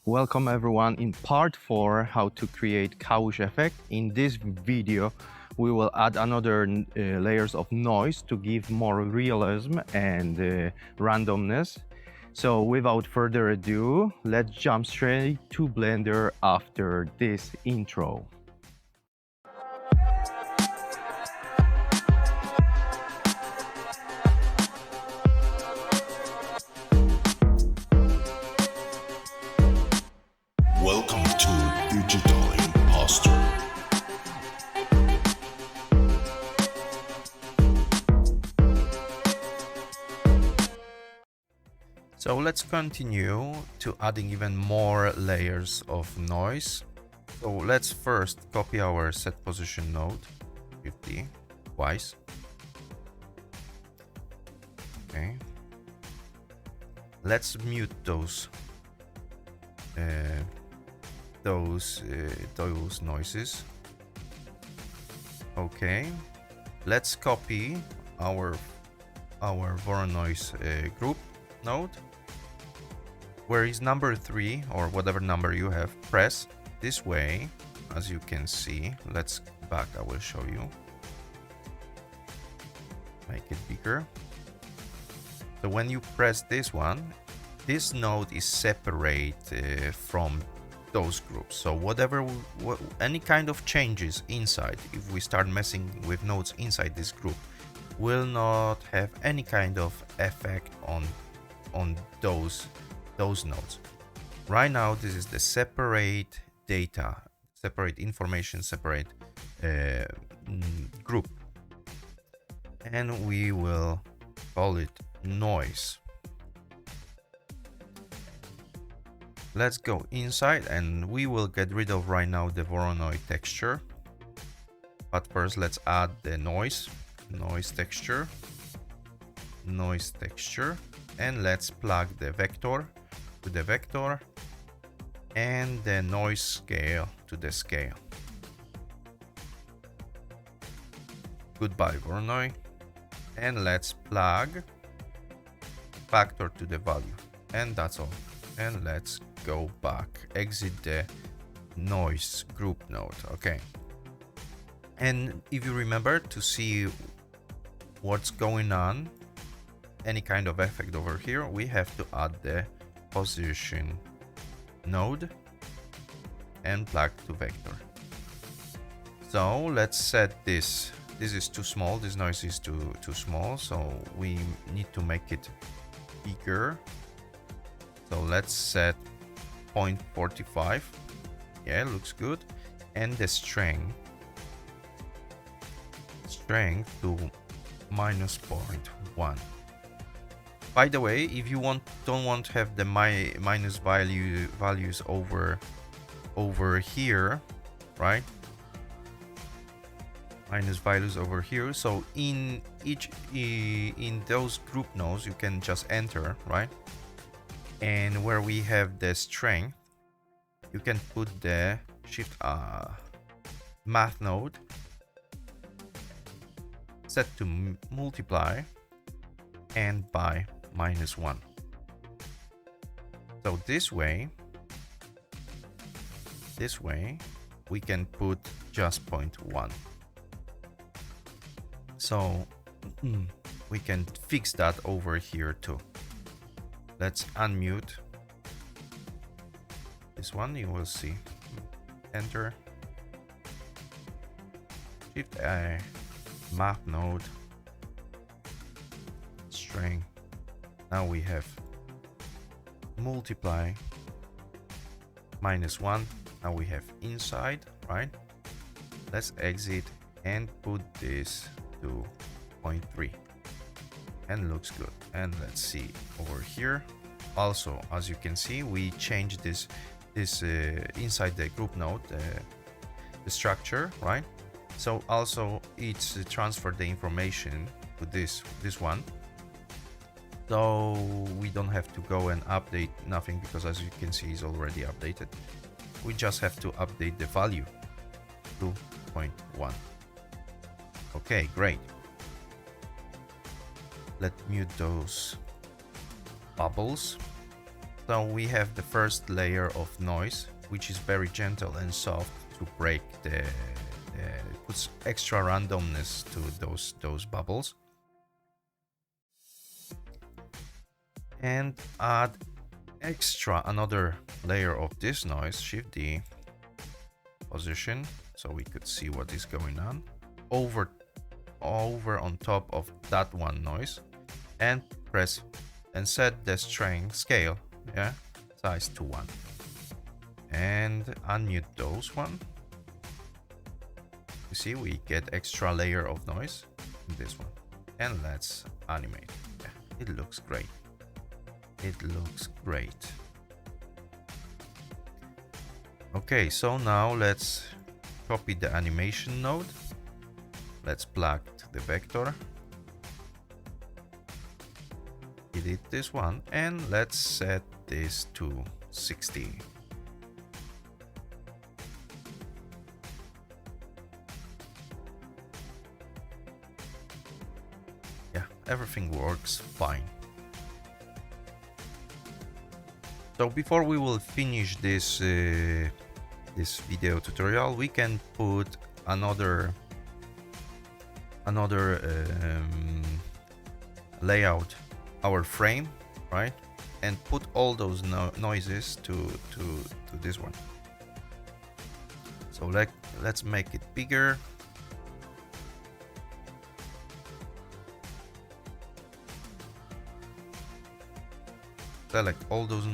Welcome everyone in part 4 how to create Kawoosh effect. In this video we will add another layers of noise to give more realism and randomness. So without further ado, let's jump straight to Blender after this intro. Welcome to Digital Imposter. So let's continue to adding even more layers of noise. So let's first copy our set position node 50 twice. Okay. Let's mute those noises. Okay. Let's copy our Voronoi group node. Where is number 3 or whatever number you have, press this way. As you can see, let's back, I will show you. Make it bigger. So when you press this one, this node is separate from those groups. So any kind of changes inside, if we start messing with nodes inside this group, will not have any kind of effect on those nodes. Right now, this is the separate data, separate information, separate group, and we will call it noise. Let's go inside and we will get rid of right now the Voronoi texture. But first, let's add the noise texture, and let's plug the vector to the vector and the noise scale to the scale. Goodbye Voronoi, and let's plug factor to the value, and that's all. And let's go back, exit the noise group node. Okay, and if you remember to see what's going on, any kind of effect over here, we have to add the position node and plug to vector. So let's set this. This is too small, this noise is too small, so we need to make it bigger. So let's set 0.45. Yeah, looks good. And the strength to -0.1. By the way, if you don't want to have the minus values over here, right? Minus values over here. So in those group nodes, you can just enter, right? And where we have the strength, you can put the shift math node set to multiply and by -1. So this way we can put just 0.1. So we can fix that over here too. Let's unmute this one, you will see. Enter. Shift A, map node, string. Now we have multiply -1. Now we have inside, right? Let's exit and put this to 0.3. And looks good. And let's see over here. Also, as you can see, we changed this inside the group node, the structure, right? So also it's transferred the information to this one. So we don't have to go and update nothing, because as you can see, it's already updated. We just have to update the value to 0.1. Okay, great. Let's mute those bubbles. So we have the first layer of noise, which is very gentle and soft to break the puts extra randomness to those bubbles. And add another layer of this noise, Shift D, position, so we could see what is going on, over on top of that one noise, and press and set the scale, yeah, size to 1, and unmute those one. You see, we get extra layer of noise in this one, and let's animate. Yeah, it looks great. It looks great. Okay, so now let's copy the animation node. Let's plug the vector. Delete this one, and let's set this to 60. Yeah, everything works fine. So before we will finish this this video tutorial, we can put another layout, our frame, right, and put all those noises to this one. So let's make it bigger. Select all those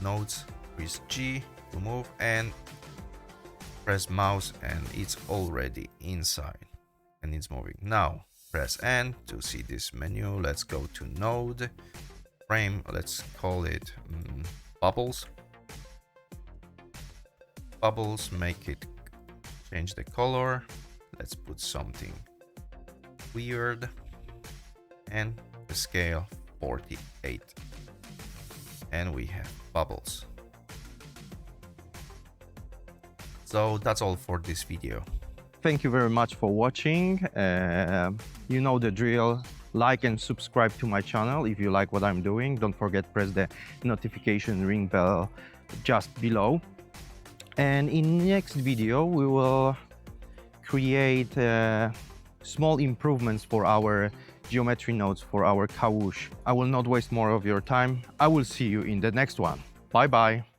nodes, press G to move, and press mouse, and it's already inside and it's moving. Now press N to see this menu. Let's go to node, frame, let's call it bubbles. Bubbles, make it, change the color. Let's put something weird, and the scale 48, and we have bubbles. So that's all for this video. Thank you very much for watching. You know the drill. Like and subscribe to my channel if you like what I'm doing. Don't forget, press the notification ring bell just below. And in next video we will create small improvements for our geometry nodes for our Kawoosh. I will not waste more of your time. I will see you in the next one. Bye bye.